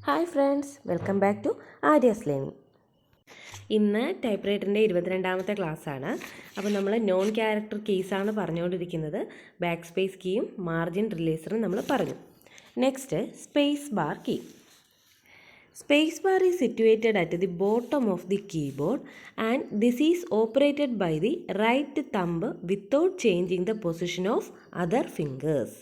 Hi friends, welcome back to Arya's learning. ഇന്ന് type റൈറ്ററിൻ്റെ 22ാമത്തെ ക്ലാസ്സാണ്. അപ്പോൾ നമ്മൾ നോൺ ക്യാരക്ടർ കീസാണ് പറഞ്ഞുകൊണ്ടിരിക്കുന്നത്. ബാക്ക് സ്പേസ് കീയും മാർജിൻ റിലീസറും നമ്മൾ പറഞ്ഞു. Next, space bar key. Space bar is situated at the bottom of the keyboard and this is operated by the right thumb without changing the position of other fingers.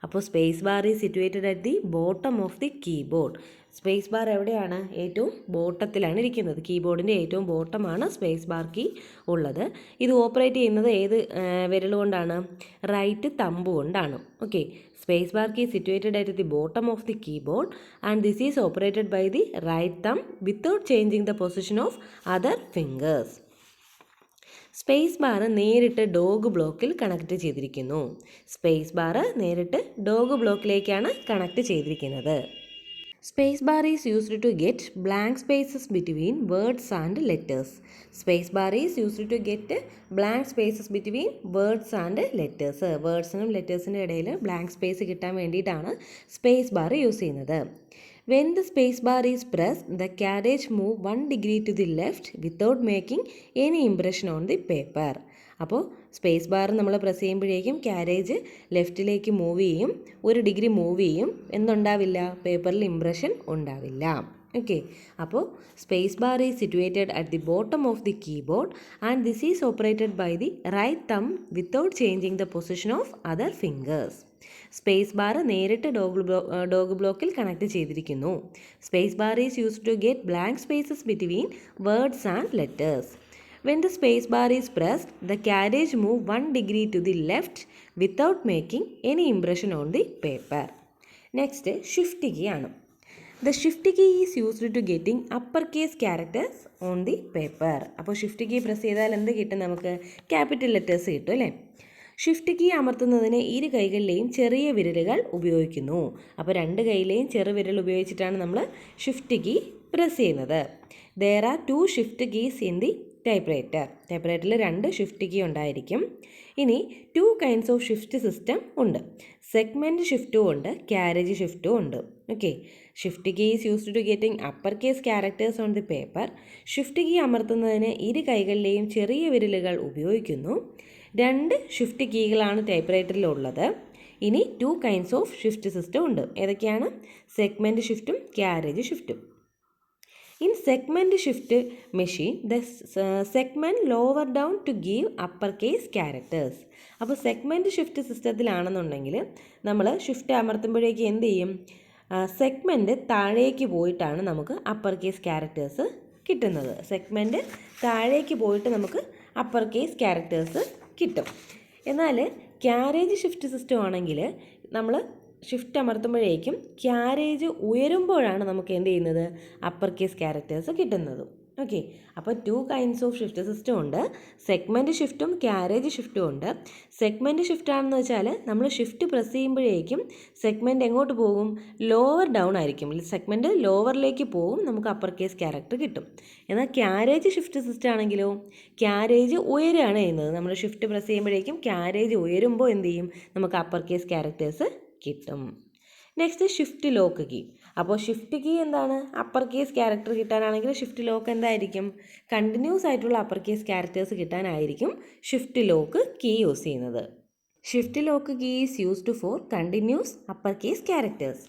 അപ്പോൾ space bar is situated at the bottom of the keyboard. Space bar എവിടെയാണ്? ഏറ്റവും ബോട്ടത്തിലാണ് ഇരിക്കുന്നത്. കീബോർഡിൻ്റെ ഏറ്റവും ബോട്ടമാണ് space bar key ഉള്ളത്. ഇത് operate ചെയ്യുന്നത് ഏത് വിരൽ കൊണ്ടാണ്? റൈറ്റ് തമ്പ് കൊണ്ടാണ്. Okay, space bar key situated at the bottom of the keyboard and this is operated by the right thumb without changing the position of other fingers. Space bar നേരിട്ട് dog ബ്ലോക്കിൽ connect ചെയ്തിരിക്കുന്നു. Space bar നേരിട്ട് dog ബ്ലോക്കിലേക്കാണ് connect ചെയ്തിരിക്കുന്നത്. Space bar is used to get blank spaces between words and letters. Space bar is used to get blank spaces between words and letters. വേർഡ്സിനും ലെറ്റേഴ്സിനും ഇടയിൽ blank space കിട്ടാൻ വേണ്ടിയിട്ടാണ് space bar use ചെയ്യുന്നത്. When the space bar is pressed, the carriage move 1 degree to the left without making any impression on the paper. അപ്പോൾ space bar നമ്മൾ press ചെയ്യുമ്പോഴേക്കും carriage ലെഫ്റ്റിലേക്ക് move ചെയ്യും, 1 degree move ചെയ്യും. എന്തുണ്ടാവില്ല? പേപ്പറിൽ ഇംപ്രഷൻ ഉണ്ടാവില്ല. Okay, അപ്പോൾ space bar is situated at the bottom of the keyboard and this is operated by the right thumb without changing the position of other fingers. Space bar നേരിട്ട് dog ബ്ലോക്കിൽ connect ചെയ്തിരിക്കുന്നു. Space bar is used to get blank spaces between words and letters. When the space bar is pressed, the carriage move 1 degree to the left without making any impression on the paper. Next, shift key ആണ്. The shift key is used to getting uppercase characters on the paper. അപ്പോൾ shift key press ചെയ്താൽ എന്ത് കിട്ടും? നമുക്ക് capital letters കിട്ടും അല്ലേ? Shift key അമർത്തുന്നതിന് ഇരു കൈകളിലെയും ചെറിയ വിരലുകൾ ഉപയോഗിക്കുന്നു. അപ്പോൾ 2 കൈയിലെയും ചെറുവിരൽ ഉപയോഗിച്ചിട്ടാണ് നമ്മൾ ഷിഫ്റ്റ് കീ പ്രസ് ചെയ്യുന്നത്. There are 2 shift keys in the typewriter. ടൈപ്പ്റൈറ്ററിൽ 2 ഷിഫ്റ്റ് കീ ഉണ്ടായിരിക്കും. ഇനി 2 കൈൻഡ്സ് ഓഫ് ഷിഫ്റ്റ് സിസ്റ്റം ഉണ്ട്. സെഗ്മെൻറ്റ് ഷിഫ്റ്റും ഉണ്ട്, ക്യാരേജ് ഷിഫ്റ്റും ഉണ്ട്. Okay, shift key is used to getting upper case characters on the paper. Shift key അമർത്തുന്നതിന് ഇരു കൈകളിലെയും ചെറിയ വിരലുകൾ ഉപയോഗിക്കുന്നു. 2 ഷിഫ്റ്റ് കീകളാണ് ടൈപ്പ്റൈറ്ററിലുള്ളത്. ഇനി 2 കൈൻഡ്സ് ഓഫ് ഷിഫ്റ്റ് സിസ്റ്റം ഉണ്ട്. ഏതൊക്കെയാണ്? സെഗ്മെൻറ്റ് ഷിഫ്റ്റും ക്യാരേജ് ഷിഫ്റ്റും. In segment shift machine, the segment lower down to give uppercase characters. അപ്പോൾ സെഗ്മെൻറ്റ് ഷിഫ്റ്റ് സിസ്റ്റത്തിലാണെന്നുണ്ടെങ്കിൽ നമ്മൾ ഷിഫ്റ്റ് അമർത്തുമ്പോഴേക്ക് എന്ത് ചെയ്യും? സെഗ്മെൻറ്റ് താഴേക്ക് പോയിട്ടാണ് നമുക്ക് അപ്പർ കേസ് ക്യാരക്ടേഴ്സ് കിട്ടുന്നത്. സെഗ്മെൻറ്റ് താഴേക്ക് പോയിട്ട് നമുക്ക് അപ്പർ കേസ് ക്യാരക്ടേഴ്സ് കിട്ടും. എന്നാൽ ക്യാരേജ് ഷിഫ്റ്റ് സിസ്റ്റം ആണെങ്കിൽ നമ്മൾ ഷിഫ്റ്റ് അമർത്തുമ്പോഴേക്കും ക്യാരേജ് ഉയരുമ്പോഴാണ് നമുക്ക് എന്ത് ചെയ്യുന്നത്? അപ്പർ കേസ് ക്യാരക്ടേഴ്സ് കിട്ടുന്നത്. ഓക്കെ, അപ്പോൾ 2 കൈൻഡ്സ് ഓഫ് ഷിഫ്റ്റ് സിസ്റ്റം ഉണ്ട്. സെഗ്മെൻറ്റ് ഷിഫ്റ്റും ക്യാരേജ് ഷിഫ്റ്റും ഉണ്ട്. സെഗ്മെൻറ്റ് ഷിഫ്റ്റ് ആണെന്ന് വെച്ചാൽ നമ്മൾ ഷിഫ്റ്റ് പ്രസ് ചെയ്യുമ്പോഴേക്കും സെഗ്മെൻറ്റ് എങ്ങോട്ട് പോകും? ലോവർ ഡൗൺ ആയിരിക്കും. സെഗ്മെൻറ്റ് ലോവറിലേക്ക് പോകും, നമുക്ക് അപ്പർ കേസ് ക്യാരക്ടർ കിട്ടും. എന്നാൽ ക്യാരേജ് ഷിഫ്റ്റ് സിസ്റ്റം ആണെങ്കിലോ, ക്യാരേജ് ഉയരുകയാണ് ചെയ്യുന്നത്. നമ്മൾ ഷിഫ്റ്റ് പ്രസ് ചെയ്യുമ്പോഴേക്കും ക്യാരേജ് ഉയരുമ്പോൾ എന്ത് ചെയ്യും? നമുക്ക് അപ്പർ കേസ് ക്യാരക്ടേഴ്സ് കിട്ടും. Next, shift lock key. അപ്പോൾ ഷിഫ്റ്റ് കീ എന്താണ്? അപ്പർ കേസ് ക്യാരക്ടർ കിട്ടാനാണെങ്കിൽ ഷിഫ്റ്റ് ലോക്ക് എന്തായിരിക്കും? കണ്ടിന്യൂസ് ആയിട്ടുള്ള അപ്പർ കേസ് ക്യാരക്ടേഴ്സ് കിട്ടാനായിരിക്കും ഷിഫ്റ്റ് ലോക്ക് കീ യൂസ് ചെയ്യുന്നത്. Shift lock key is used for continuous upper case characters.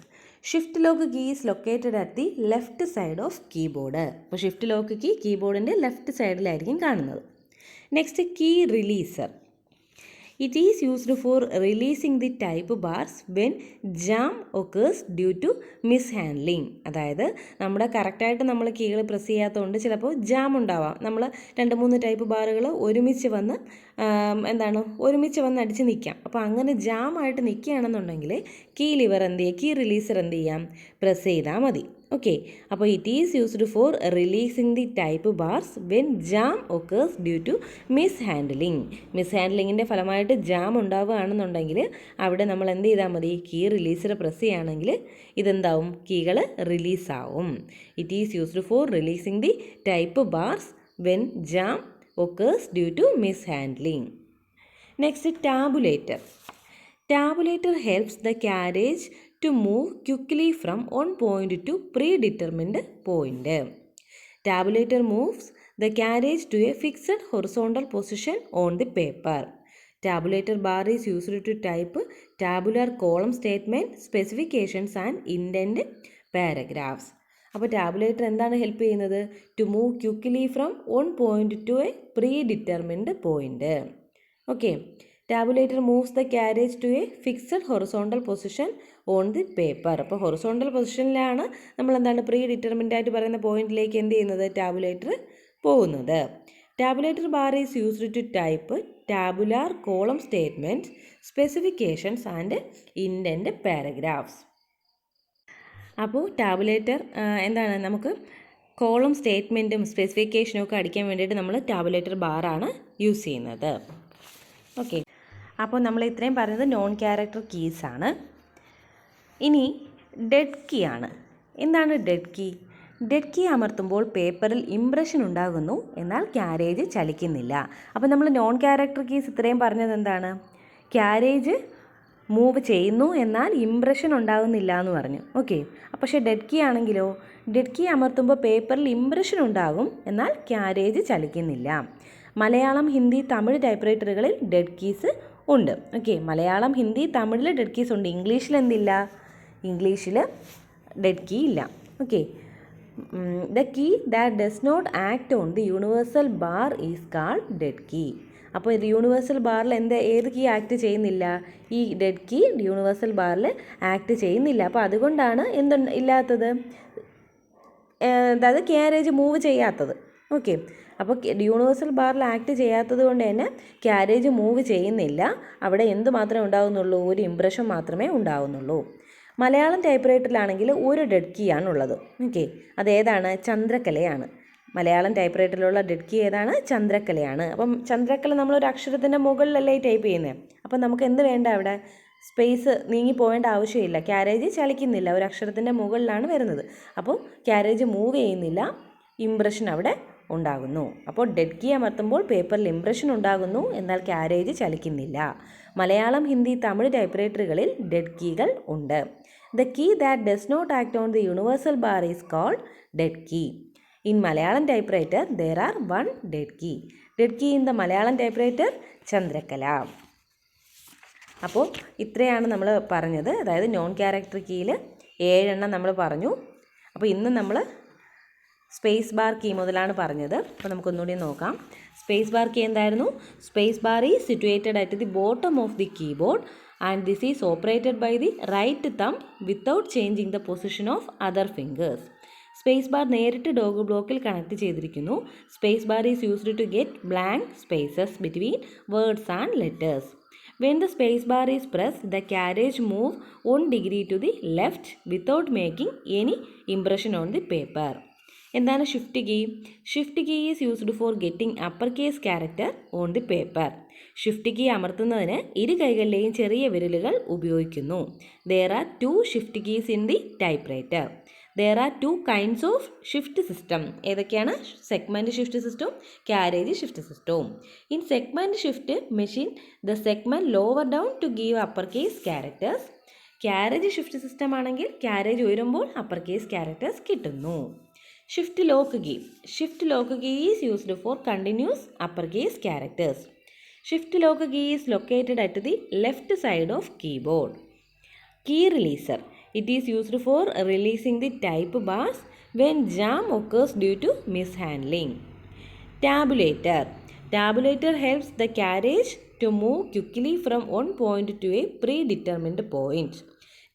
Shift lock key is located at the left side of keyboard. അപ്പോൾ shift lock key കീബോർഡിൻ്റെ left സൈഡിലായിരിക്കും കാണുന്നത്. Next, key releaser. It is used for releasing the type bars when jam occurs due to mishandling. അതായത് നമ്മുടെ കറക്റ്റായിട്ട് നമ്മൾ കീകൾ press ചെയ്യാത്തതുകൊണ്ട് ചിലപ്പോൾ ജാം ഉണ്ടാവാം. നമ്മൾ 2-3 ടൈപ്പ് ബാറുകൾ ഒരുമിച്ച് വന്ന് അടിച്ച് നിൽക്കാം. അപ്പോൾ അങ്ങനെ ജാമായിട്ട് നിൽക്കുകയാണെന്നുണ്ടെങ്കിൽ കീ ലിവർ എന്ത് ചെയ്യുക? കീ റിലീസർ എന്ത് ചെയ്യാം? പ്രസ് ചെയ്താൽ മതി. ഓക്കെ, അപ്പോൾ it is used for releasing the type bars when jam occurs due to mishandling. മിസ്ഹാൻഡ്ലിങ്ങിൻ്റെ ഫലമായിട്ട് ജാം ഉണ്ടാവുകയാണെന്നുണ്ടെങ്കിൽ അവിടെ നമ്മൾ എന്ത് ചെയ്താൽ മതി? കീ റിലീസർ പ്രസ് ചെയ്യുകയാണെങ്കിൽ ഇതെന്താവും? കീകൾ റിലീസാവും. It is used for releasing the type bars when jam occurs due to mishandling. Next, tabulator. Tabulator helps the carriage to move quickly from one point to predetermined point. Tabulator moves the carriage to a fixed horizontal position on the paper. Tabulator bar is used to type tabular column statement, specifications and indent paragraphs. അപ്പോൾ tabulator എന്താണ് help ചെയ്യുന്നത്? To move quickly from one point to a predetermined point. Okay, tabulator moves the carriage to a fixed horizontal position on the paper. അപ്പോൾ horizontal പൊസിഷനിലാണ് നമ്മൾ എന്താണ് pre determined ആയിട്ട് പറയുന്ന പോയിന്റിലേക്ക് എന്ത് ചെയ്യുന്നത്? ടാബുലേറ്റർ പോകുന്നത്. Tabulator bar is used to type tabular column statements, specifications and indent paragraphs. അപ്പോൾ ടാബുലേറ്റർ എന്താണ്, നമുക്ക് കോളം സ്റ്റേറ്റ്മെൻറ്റും സ്പെസിഫിക്കേഷനും ഒക്കെ അടിക്കാൻ വേണ്ടിയിട്ട് നമ്മൾ ടാബുലേറ്റർ ബാറാണ് യൂസ് ചെയ്യുന്നത്. ഓക്കെ, അപ്പോൾ നമ്മൾ ഇത്രയും പറയുന്നത് നോൺ ക്യാരക്ടർ കീസാണ്. ഇനി ഡെഡ് കീ ആണ്. എന്താണ് ഡെഡ് കീ? ഡെഡ് കീ അമർത്തുമ്പോൾ പേപ്പറിൽ ഇംപ്രഷൻ ഉണ്ടാകുന്നു, എന്നാൽ ക്യാരേജ് ചലിക്കുന്നില്ല. അപ്പോൾ നമ്മൾ നോൺ ക്യാരക്ടർ കീസ് ഇത്രയും പറഞ്ഞത് എന്താണ്? ക്യാരേജ് മൂവ് ചെയ്യുന്നു എന്നാൽ ഇംപ്രഷൻ ഉണ്ടാകുന്നില്ല എന്ന് പറഞ്ഞു. ഓക്കെ, പക്ഷേ ഡെഡ് കീ ആണെങ്കിലോ, ഡെഡ് കീ അമർത്തുമ്പോൾ പേപ്പറിൽ ഇംപ്രഷൻ ഉണ്ടാകും, എന്നാൽ ക്യാരേജ് ചലിക്കുന്നില്ല. മലയാളം, ഹിന്ദി, തമിഴ് ടൈപ്പ്റൈറ്ററുകളിൽ ഡെഡ് കീസ് ഉണ്ട്. ഓക്കെ, മലയാളം, ഹിന്ദി, തമിഴിൽ ഡെഡ് കീസ് ഉണ്ട്. ഇംഗ്ലീഷിൽ എന്തില്ല? ഇംഗ്ലീഷിൽ ഡെഡ് കീ ഇല്ല. Okay, the key that does not act on the universal bar is called dead key. അപ്പോൾ യൂണിവേഴ്സൽ ബാറിൽ ഏത് കീ ആക്ട് ചെയ്യുന്നില്ല? ഈ ഡെഡ് കീ യൂണിവേഴ്സൽ ബാറിൽ ആക്ട് ചെയ്യുന്നില്ല. അപ്പോൾ അതുകൊണ്ടാണ് ഇല്ലാത്തത്, അതായത് ക്യാരേജ് മൂവ് ചെയ്യാത്തത്. ഓക്കെ, അപ്പോൾ യൂണിവേഴ്സൽ ബാറിൽ ആക്ട് ചെയ്യാത്തത് കൊണ്ട് തന്നെ ക്യാരേജ് മൂവ് ചെയ്യുന്നില്ല. അവിടെ എന്ത് മാത്രമേ ഉണ്ടാകുന്നുള്ളൂ? ഒരു ഇംപ്രഷൻ മാത്രമേ ഉണ്ടാകുന്നുള്ളൂ. മലയാളം ടൈപ്പ്റൈറ്ററിലാണെങ്കിൽ ഒരു ഡെഡ് കീ ആണുള്ളത്. ഓക്കെ, അതേതാണ്? ചന്ദ്രക്കലയാണ്. മലയാളം ടൈപ്പ്റൈറ്ററിലുള്ള ഡെഡ് കീ ഏതാണ്? ചന്ദ്രക്കലയാണ്. അപ്പം ചന്ദ്രക്കല നമ്മളൊരു അക്ഷരത്തിൻ്റെ മുകളിലല്ലേ ടൈപ്പ് ചെയ്യുന്നത്. അപ്പം നമുക്ക് എന്ത് വേണ്ട? അവിടെ സ്പേസ് നീങ്ങി പോകേണ്ട ആവശ്യമില്ല. ക്യാരേജ് ചലിക്കുന്നില്ല, ഒരു അക്ഷരത്തിൻ്റെ മുകളിലാണ് വരുന്നത്. അപ്പോൾ ക്യാരേജ് മൂവ് ചെയ്യുന്നില്ല, ഇംപ്രഷൻ അവിടെ ഉണ്ടാകുന്നു. അപ്പോൾ ഡെഡ് കീ അമർത്തുമ്പോൾ പേപ്പറിൽ ഇംപ്രഷൻ ഉണ്ടാകുന്നു, എന്നാൽ ക്യാരേജ് ചലിക്കുന്നില്ല. മലയാളം, ഹിന്ദി, തമിഴ് ടൈപ്പ്റൈറ്ററുകളിൽ ഡെഡ് കീകൾ ഉണ്ട്. The key that does not act on the universal bar is called dead key. In Malayalam typewriter, there are one dead key. Dead key in the Malayalam typewriter, ചന്ദ്രക്കല. അപ്പോൾ ഇത്രയാണ് നമ്മൾ പറഞ്ഞത്. അതായത് നോൺ ക്യാരക്ടർ കീയിൽ 7 എണ്ണം നമ്മൾ പറഞ്ഞു. അപ്പോൾ ഇന്ന് നമ്മൾ സ്പേസ് ബാർ കീ മുതലാണ് പറഞ്ഞത്. അപ്പോൾ നമുക്കൊന്നുകൂടി നോക്കാം. സ്പേസ് ബാർ കീ എന്തായിരുന്നു? Space bar is situated at the bottom of the keyboard and this is operated by the right thumb without changing the position of other fingers. Space bar നേരിട്ട് dog ബ്ലോക്കിൽ connect ചെയ്തിരിക്കുന്നു. Space bar is used to get blank spaces between words and letters. When the space bar is pressed, the carriage move 1 degree to the left without making any impression on the paper. എന്താണ് shift key? Shift key is used for getting upper case character on the paper. Shift key അമർത്തുന്നതിന് ഇരു കൈകളിലെയും ചെറിയ വിരലുകൾ ഉപയോഗിക്കുന്നു. There are 2 shift keys in the typewriter. There are 2 kinds of shift system. ഏതൊക്കെയാണ്? Segment shift സിസ്റ്റവും carriage shift സിസ്റ്റവും. In segment shift machine the segment lower down to give upper case characters. Carriage shift system ആണെങ്കിൽ carriage ഉയരുമ്പോൾ upper case characters കിട്ടുന്നു. Shift lock key. Shift lock key is used for continuous upper case characters. Shift lock key is located at the left side of keyboard. Key releaser. It is used for releasing the type bars when jam occurs due to mishandling. Tabulator. Tabulator helps the carriage to move quickly from one point to a predetermined point.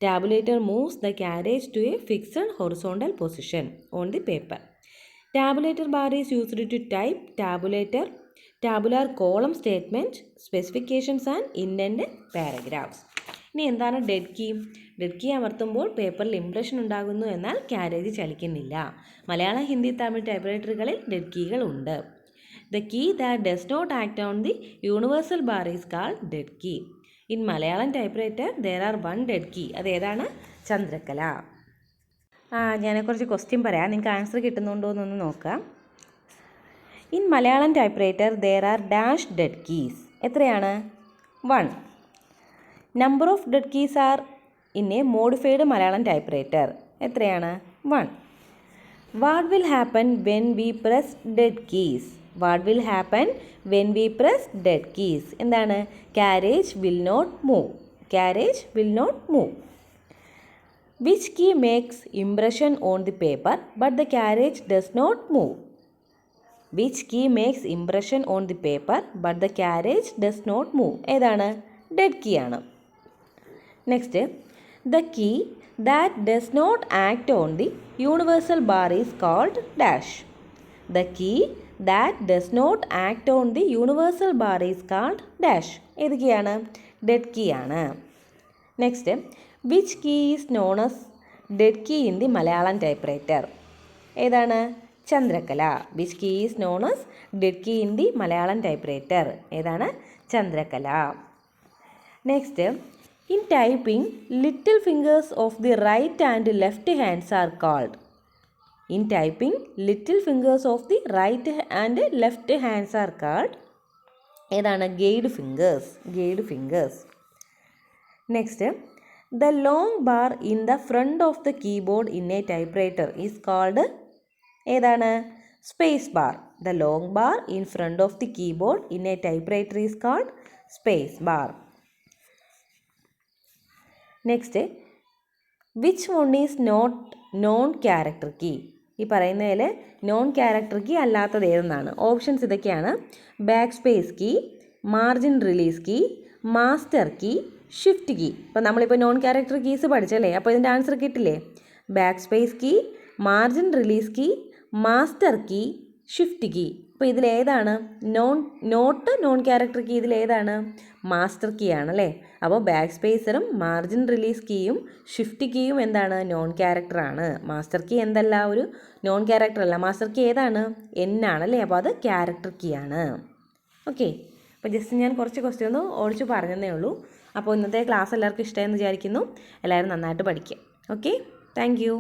Tabulator moves the carriage to a fixed horizontal position on the paper. Tabulator bar is used to type tabular column statement, specifications and indent paragraphs. ഇനി എന്താണ് dead key? Dead key അമർത്തുമ്പോൾ പേപ്പറിൽ impression ഉണ്ടാകുന്നു, എന്നാൽ carriage ചലിക്കുന്നില്ല. മലയാളം, ഹിന്ദി, തമിഴ് ടൈപ്പ്റൈറ്ററുകളിൽ dead കീകൾ ഉണ്ട്. The key that does not act on the universal bar is called dead key. In Malayalam typewriter there are one dead key. അതേതാണ്? ചന്ദ്രക്കല. ഞാനെക്കുറിച്ച് ക്വസ്റ്റ്യൻ പറയാം, നിങ്ങൾക്ക് ആൻസർ കിട്ടുന്നുണ്ടോ എന്നൊന്ന് നോക്കാം. In Malayalam typewriter there are dash dead keys. എത്രയാണ്? 1. Number of dead keys are in a modified Malayalam typewriter എത്രയാണ്? 1. What will happen when we press dead keys? What will happen when we press dead keys? എന്താണ്? Carriage will not move. Carriage will not move. Which key makes impression on the paper but the carriage does not move? Which key makes impression on the paper but the carriage does not move? ഏതാണ്? Dead key ആണ്. Next, the key that does not act on the universal bar is called dash. The key that does not act on the universal bar is called dash. ഏത് key ആണ്? Dead key ആണ്. Next, which key is known as dead key in the Malayalam typewriter? ഏതാണ്? ചന്ദ്രകല. which key is known as dead key in the Malayalam typewriter? ഏതാണ്? Chandrakala. Next, in typing little fingers of the right and left hands are called. In typing little fingers of the right and left hands are called. ഏതാണ്? Guide fingers. Guide fingers. Next, the long bar in the front of the keyboard in a typewriter is called. ഏതാണ്? space bar. The long bar in front of the keyboard in a typewriter is called space bar. Next, which one is not non character key? ഈ പറയുന്നതിൽ non character key അല്ലാത്തത് ഏതെന്നാണ്. Options ഇതൊക്കെയാണ്: back space key, margin release key, master key, shift key. അപ്പോൾ നമ്മളിപ്പോൾ non character keys പഠിച്ചല്ലേ, അപ്പോൾ ഇതിൻ്റെ answer കിട്ടില്ലേ? Back space key, margin release key, master key, shift key. അപ്പോൾ ഇതിലേതാണ് നോൺ ക്യാരക്ടർ കീ? ഇതിലേതാണ്? മാസ്റ്റർ കീ ആണല്ലേ. അപ്പോൾ ബാക്ക് സ്പേസറും മാർജിൻ റിലീസ് കീയും ഷിഫ്റ്റ് കീയും എന്താണ്? നോൺ ക്യാരക്ടർ ആണ്. മാസ്റ്റർ കീ എന്തല്ല? ഒരു നോൺ ക്യാരക്ടർ അല്ല. മാസ്റ്റർ കീ ഏതാണ്? എൻ ആണല്ലേ. അപ്പോൾ അത് ക്യാരക്ടർ കീ ആണ്. ഓക്കെ, അപ്പോൾ ജസ്റ്റ് ഞാൻ കുറച്ച് ക്വസ്റ്റ്യൻ ഒന്ന് ഓടിച്ച് പറഞ്ഞതേ ഉള്ളൂ. അപ്പോൾ ഇന്നത്തെ ക്ലാസ് എല്ലാവർക്കും ഇഷ്ടമായെന്ന് വിചാരിക്കുന്നു. എല്ലാവരും നന്നായിട്ട് പഠിക്കുക. Okay, thank you.